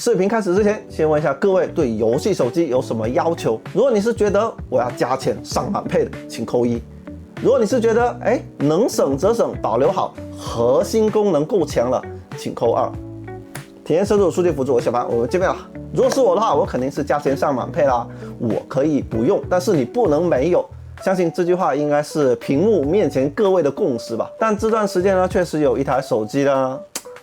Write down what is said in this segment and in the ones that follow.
视频开始之前，先问一下各位对游戏手机有什么要求？如果你是觉得我要加钱上满配的，请扣1；如果你是觉得能省则省，保留好核心功能够强了，请扣2。体验深度数据辅助，我小白，我们见面了。如果是我的话，我肯定是加钱上满配啦。我可以不用，但是你不能没有。相信这句话应该是屏幕面前各位的共识吧。但这段时间呢，确实有一台手机呢，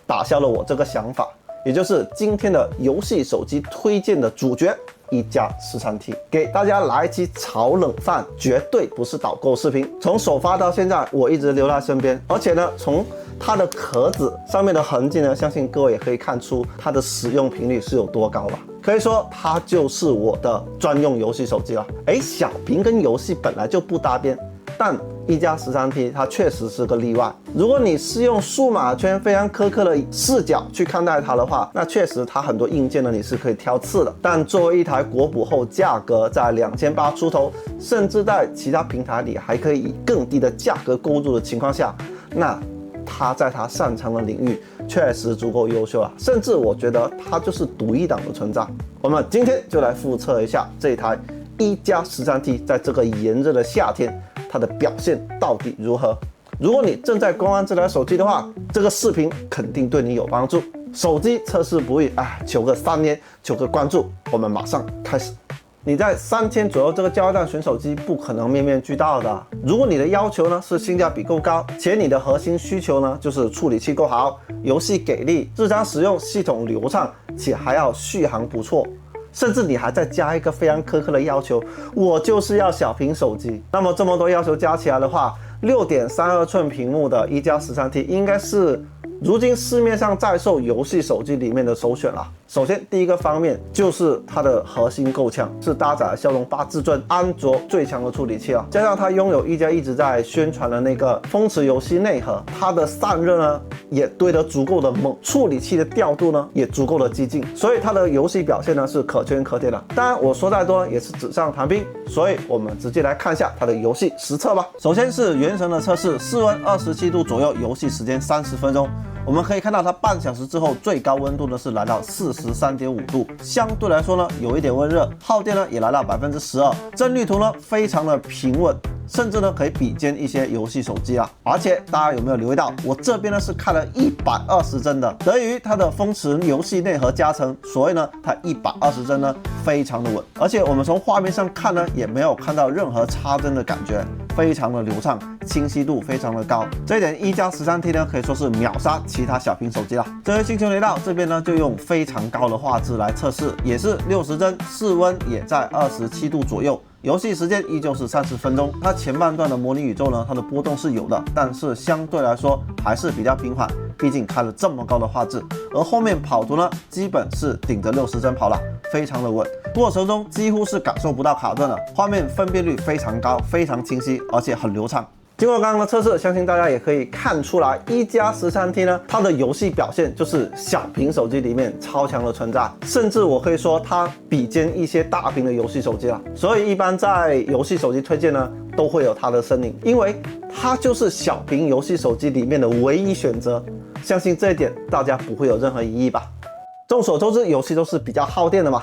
打消了我这个想法，也就是今天的游戏手机推荐的主角。一加13T， 给大家来一期炒冷饭，绝对不是导购视频。从首发到现在，我一直留在身边，而且呢，从它的壳子上面的痕迹呢，相信各位也可以看出它的使用频率是有多高吧。可以说它就是我的专用游戏手机了。小屏跟游戏本来就不搭边，但一加13T 它确实是个例外。如果你是用数码圈非常苛刻的视角去看待它的话，那确实它很多硬件呢你是可以挑刺的。但作为一台国补后价格在2800出头，甚至在其他平台里还可以以更低的价格购入的情况下，那它在它擅长的领域确实足够优秀了，甚至我觉得它就是独一档的存在。我们今天就来复测一下这台一加13T 在这个炎热的夏天它的表现到底如何。如果你正在观望这台手机的话，这个视频肯定对你有帮助。手机测试不易，求个3年，求个关注，我们马上开始。你在3000左右这个价位段选手机不可能面面俱到的。如果你的要求呢是性价比够高，且你的核心需求呢就是处理器够好，游戏给力，日常使用系统流畅，且还要续航不错，甚至你还再加一个非常苛刻的要求，我就是要小屏手机。那么这么多要求加起来的话，6.32寸屏幕的一加13T应该是如今市面上在售游戏手机里面的首选了。首先第一个方面就是它的核心够强，是搭载骁龙8至尊安卓最强的处理器加上它拥有一加一直在宣传的那个风驰游戏内核，它的散热呢也堆得足够的猛，处理器的调度呢也足够的激进，所以它的游戏表现呢是可圈可点的。当然我说再多也是纸上谈兵，所以我们直接来看一下它的游戏实测吧。首先是原神的测试，室温27度左右，游戏时间30分钟。我们可以看到它半小时之后最高温度呢是来到43.5度，相对来说呢有一点温热，耗电呢也来到12%，帧率图呢非常的平稳，甚至呢可以比肩一些游戏手机啊。而且大家有没有留意到，我这边呢是开了120帧的，得益于它的风驰游戏内核加成，所以呢它120帧呢非常的稳，而且我们从画面上看呢也没有看到任何插帧的感觉，非常的流畅，清晰度非常的高，这一点一加13T呢可以说是秒杀其他小屏手机了。这位星球雷道这边呢就用非常高的画质来测试，也是60帧，室温也在27度左右，游戏时间依旧是30分钟。它前半段的模拟宇宙呢，它的波动是有的，但是相对来说还是比较平缓，毕竟开了这么高的画质。而后面跑图呢，基本是顶着60帧跑了，非常的稳，过程中几乎是感受不到卡顿了，画面分辨率非常高，非常清晰，而且很流畅。经过刚刚的测试，相信大家也可以看出来，一加13T呢，它的游戏表现就是小屏手机里面超强的存在，甚至我可以说它比肩一些大屏的游戏手机了。所以一般在游戏手机推荐呢，都会有它的身影，因为它就是小屏游戏手机里面的唯一选择。相信这一点大家不会有任何疑义吧？众所周知，游戏都是比较耗电的嘛。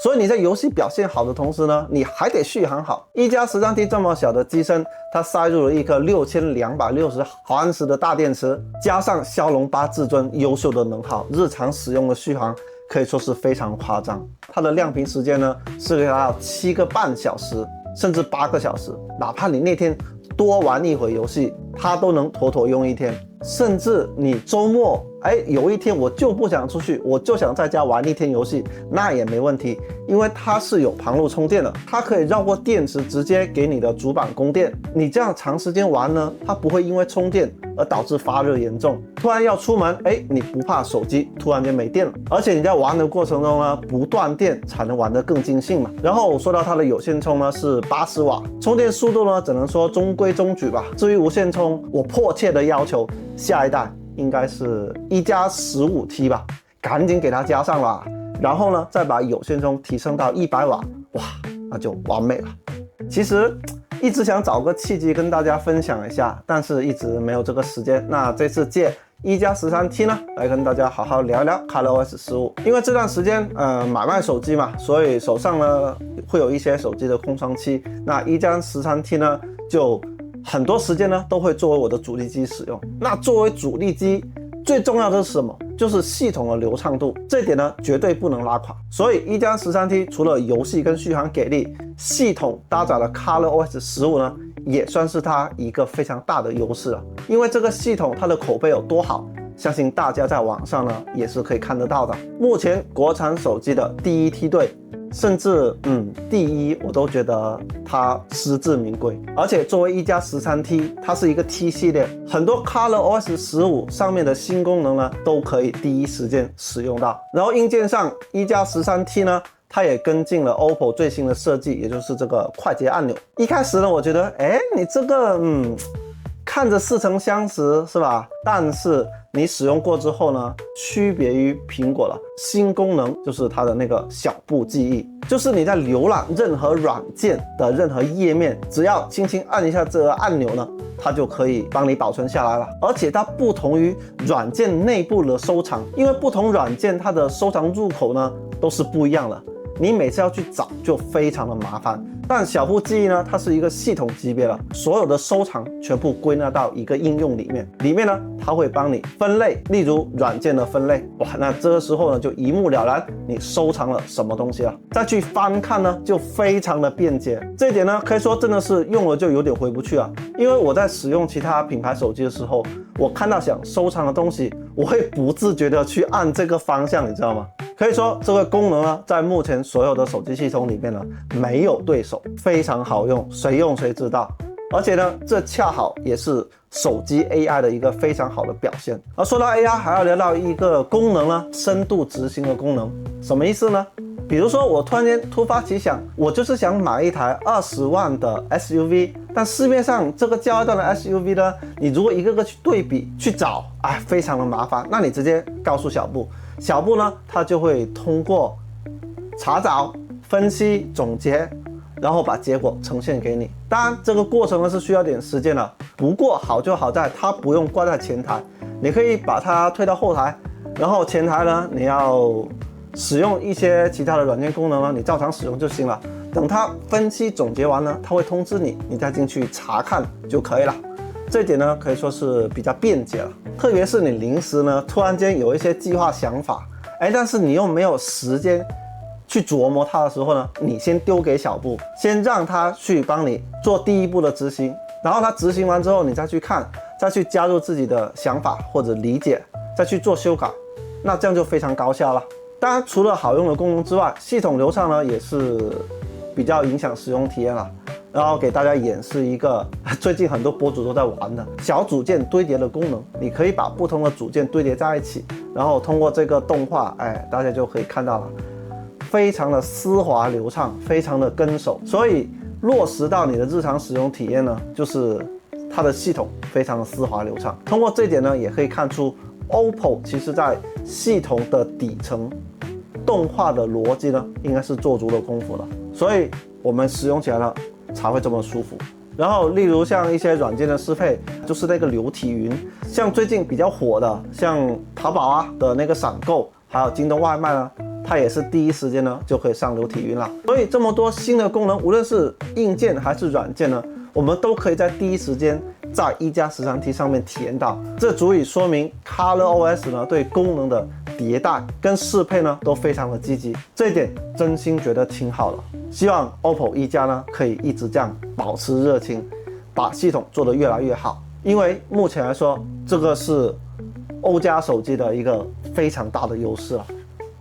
所以你在游戏表现好的同时呢，你还得续航好。一加13T这么小的机身，它塞入了一颗6260毫安时的大电池，加上骁龙8至尊优秀的能耗，日常使用的续航可以说是非常夸张。它的亮屏时间呢是可以达到7个半小时，甚至8个小时。哪怕你那天多玩一会游戏，它都能妥妥用一天。甚至你周末有一天我就不想出去，我就想在家玩一天游戏，那也没问题，因为它是有旁路充电的，它可以绕过电池直接给你的主板供电。你这样长时间玩呢，它不会因为充电而导致发热严重。突然要出门，你不怕手机突然间没电了，而且你在玩的过程中呢，不断电才能玩得更尽兴嘛。然后我说到它的有线充呢是80瓦，充电速度呢只能说中规中矩吧。至于无线充，我迫切的要求下一代应该是一加15T 吧，赶紧给它加上了，然后呢再把有线充提升到100瓦，哇，那就完美了。其实一直想找个契机跟大家分享一下，但是一直没有这个时间。那这次借一加13T 呢，来跟大家好好聊一聊 ColorOS 15。因为这段时间买卖手机嘛，所以手上呢会有一些手机的空窗期。那一加13T 呢，就很多时间呢都会作为我的主力机使用。那作为主力机，最重要的是什么？就是系统的流畅度，这一点呢绝对不能拉垮。所以一加13T 除了游戏跟续航给力，系统搭载了 ColorOS 15呢，也算是它一个非常大的优势了。因为这个系统它的口碑有多好，相信大家在网上呢也是可以看得到的。目前国产手机的第一梯队，甚至第一，我都觉得它实至名归。而且作为一加13T，它是一个 T 系列，很多 ColorOS 15上面的新功能呢，都可以第一时间使用到。然后硬件上，一加13T 呢，它也跟进了 OPPO 最新的设计，也就是这个快捷按钮。一开始呢，我觉得，你这个看着似曾相识是吧？但是你使用过之后呢，区别于苹果了。新功能就是它的那个小步记忆，就是你在浏览任何软件的任何页面，只要轻轻按一下这个按钮呢，它就可以帮你保存下来了。而且它不同于软件内部的收藏，因为不同软件它的收藏入口呢都是不一样的，你每次要去找就非常的麻烦。但小步记忆呢，它是一个系统级别的，所有的收藏全部归纳到一个应用里面，呢它会帮你分类，例如软件的分类，哇，那这个时候呢就一目了然你收藏了什么东西了，再去翻看呢就非常的便捷。这一点呢可以说真的是用了就有点回不去了。因为我在使用其他品牌手机的时候，我看到想收藏的东西，我会不自觉的去按这个方向，你知道吗？可以说这个功能呢，在目前所有的手机系统里面呢，没有对手，非常好用，谁用谁知道。而且呢，这恰好也是手机 AI 的一个非常好的表现。而说到 AI， 还要聊到一个功能呢，深度执行的功能。什么意思呢？比如说我突然间突发奇想，我就是想买一台20万的 SUV， 但市面上这个价位段的 SUV 呢，你如果一个个去对比去找，非常的麻烦。那你直接告诉小布，小布呢，它就会通过查找、分析、总结，然后把结果呈现给你。当然，这个过程呢是需要点时间的。不过好就好在它不用挂在前台，你可以把它推到后台，然后前台呢你要使用一些其他的软件功能呢，你照常使用就行了。等它分析总结完呢，它会通知你，你再进去查看就可以了。这一点呢可以说是比较便捷了。特别是你临时呢突然间有一些计划想法，但是你又没有时间去琢磨它的时候呢，你先丢给小布，先让他去帮你做第一步的执行，然后他执行完之后，你再去看，再去加入自己的想法或者理解，再去做修改，那这样就非常高效了。当然，除了好用的功能之外，系统流畅呢也是比较影响使用体验了。然后给大家演示一个最近很多博主都在玩的小组件堆叠的功能。你可以把不同的组件堆叠在一起，然后通过这个动画，大家就可以看到了，非常的丝滑流畅，非常的跟手。所以落实到你的日常使用体验呢，就是它的系统非常的丝滑流畅。通过这一点呢，也可以看出 OPPO 其实在系统的底层动画的逻辑呢，应该是做足了功夫了，所以我们使用起来呢才会这么舒服。然后例如像一些软件的适配，就是那个流体云，像最近比较火的像淘宝的那个闪购，还有京东外卖呢，它也是第一时间呢就可以上流体云了。所以这么多新的功能，无论是硬件还是软件呢，我们都可以在第一时间在一加13T 上面体验到。这足以说明 ColorOS 呢对功能的迭代跟适配呢都非常的积极，这一点真心觉得挺好的。希望 OPPO 一加呢可以一直这样保持热情，把系统做得越来越好。因为目前来说，这个是欧加手机的一个非常大的优势了。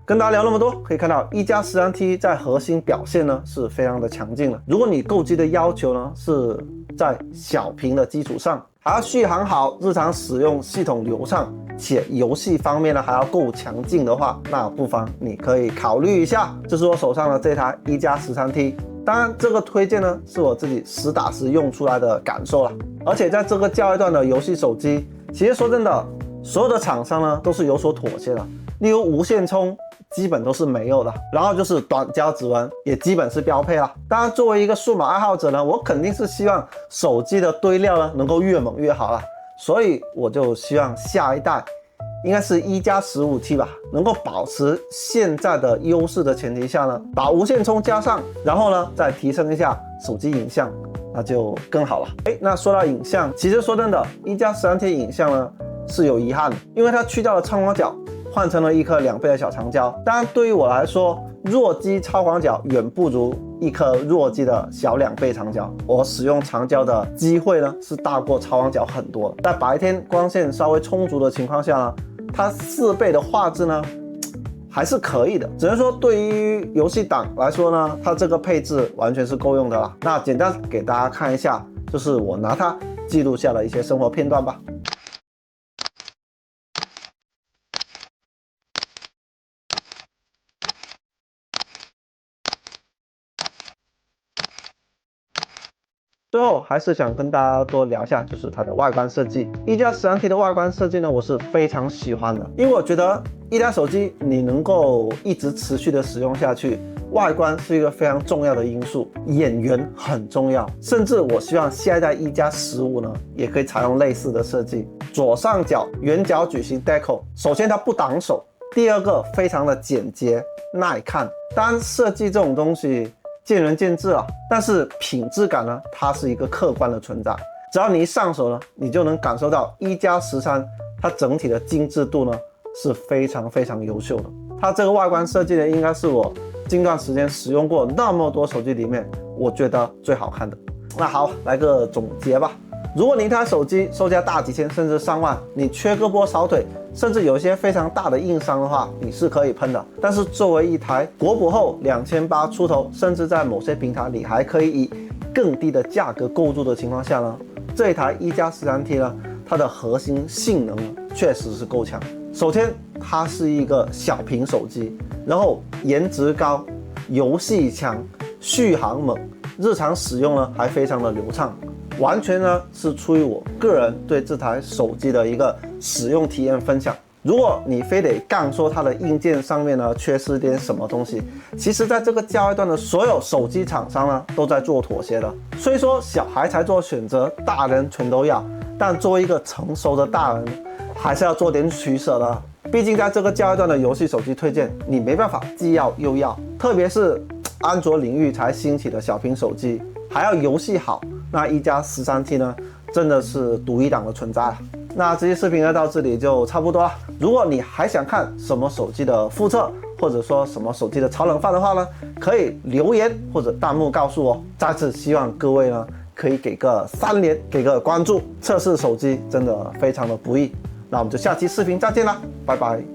跟大家聊那么多，可以看到一加13T在核心表现呢是非常的强劲的。如果你购机的要求呢是在小屏的基础上，还要续航好，日常使用系统流畅，且游戏方面呢还要够强劲的话，那不妨你可以考虑一下。这是我手上的这台一加13T。当然，这个推荐呢是我自己实打实用出来的感受了。而且在这个价位段的游戏手机，其实说真的，所有的厂商呢都是有所妥协的。例如无线充基本都是没有的，然后就是短焦指纹也基本是标配了。当然，作为一个数码爱好者呢，我肯定是希望手机的堆料呢能够越猛越好了。所以我就希望下一代应该是1+15T 吧，能够保持现在的优势的前提下呢，把无线充加上，然后呢再提升一下手机影像，那就更好了。那说到影像，其实说真的，1+13T 影像呢是有遗憾的，因为它去掉了超广角，换成了一颗2倍的小长焦。当然对于我来说，弱基超广角远不如一颗弱基的小2倍长焦，我使用长焦的机会呢是大过超广角很多的。在白天光线稍微充足的情况下呢，它4倍的画质呢还是可以的，只能说对于游戏党来说呢，它这个配置完全是够用的啦。那简单给大家看一下，就是我拿它记录下的一些生活片段吧。最后还是想跟大家多聊一下，就是它的外观设计。1+13T 的外观设计呢，我是非常喜欢的，因为我觉得一台手机你能够一直持续的使用下去，外观是一个非常重要的因素，眼缘很重要。甚至我希望下一代1+15呢，也可以采用类似的设计。左上角圆角矩形 Deco， 首先它不挡手，第二个非常的简洁耐看。当然设计这种东西见仁见智啊，但是品质感呢，它是一个客观的存在。只要你一上手呢，你就能感受到1+13它整体的精致度呢是非常非常优秀的。它这个外观设计呢，应该是我近段时间使用过那么多手机里面，我觉得最好看的。那好，来个总结吧。如果你一台手机售价大几千甚至上万，你缺胳膊少腿，甚至有些非常大的硬伤的话，你是可以喷的。但是作为一台国补后2800出头，甚至在某些平台你还可以以更低的价格购入的情况下呢，这一台1+13T呢，它的核心性能确实是够强。首先，它是一个小屏手机，然后颜值高，游戏强，续航猛，日常使用呢还非常的流畅。完全呢是出于我个人对这台手机的一个使用体验分享。如果你非得杠说它的硬件上面呢缺失点什么东西，其实在这个价位段的所有手机厂商呢都在做妥协的。虽说小孩才做选择，大人全都要，但作为一个成熟的大人，还是要做点取舍的。毕竟在这个价位段的游戏手机推荐，你没办法既要又要，特别是安卓领域才兴起的小屏手机，还要游戏好，那1+13T呢，真的是独一档的存在了。那这期视频呢到这里就差不多了。如果你还想看什么手机的复测，或者说什么手机的炒冷饭的话呢，可以留言或者弹幕告诉我。再次希望各位呢可以给个3连，给个关注。测试手机真的非常的不易。那我们就下期视频再见啦，拜拜。